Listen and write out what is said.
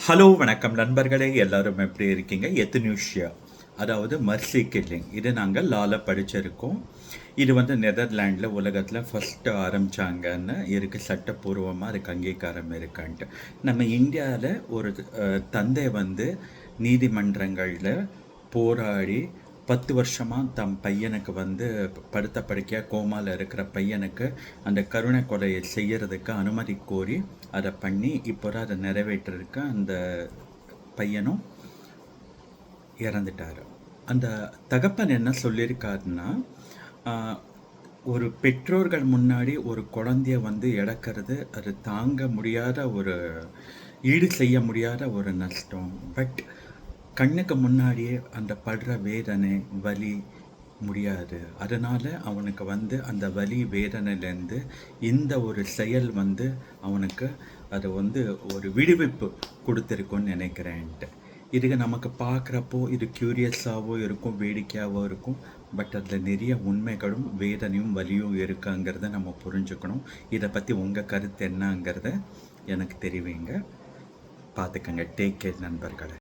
Hello வணக்கம் நண்பர்களே, எல்லாரும் எப்படி இருக்கீங்க? எத்தனியூஷியா அதாவது மர்சி கில்லிங் இது நாங்கள் லால படிச்சிருக்கோம். இது வந்து நெதர்லாண்டில் உலகத்தில் ஃபஸ்ட்டு ஆரம்பித்தாங்கன்னு இருக்குது, சட்டப்பூர்வமாக அதுக்கு அங்கீகாரம் இருக்கான்ட்டு. நம்ம இந்தியாவில் ஒரு தந்தை வந்து நீதிமன்றங்களில் போராடி 10 வருஷமாக தம் பையனுக்கு வந்து படுத்த படுக்கையாக கோமாவில் இருக்கிற பையனுக்கு அந்த கருணை கொலையை செய்யறதுக்கு அனுமதி கோரி அதை பண்ணி இப்போ அதை நிறைவேற்றுறதுக்கு அந்த பையனும் இறந்துட்டார். அந்த தகப்பன் என்ன சொல்லியிருக்காருன்னா, ஒரு பெற்றோர்கள் முன்னாடி ஒரு குழந்தைய வந்து இழக்கிறது அது தாங்க முடியாத ஒரு ஈடு செய்ய முடியாத ஒரு நஷ்டம். பட் கண்ணுக்கு முன்னாடியே அந்த படுற வேதனை வலி முடியாது. அதனால் அவனுக்கு வந்து அந்த வலி வேதனையிலேருந்து இந்த ஒரு செயல் வந்து அவனுக்கு அது வந்து ஒரு விடுவிப்பு கொடுத்துருக்குன்னு நினைக்கிறேன்ட்டு. இதுக்கு நமக்கு பார்க்குறப்போ இது க்யூரியஸாகவும் இருக்கும், வேடிக்கையாகவும் இருக்கும். பட் அதில் நிறைய உண்மைகளும் வேதனையும் வலியும் இருக்குங்கிறத நம்ம புரிஞ்சுக்கணும். இதை பற்றி உங்கள் கருத்து என்னங்கிறத எனக்கு தெரிவிங்க. பார்த்துக்கங்க. டேக் கேர் நண்பர்களே.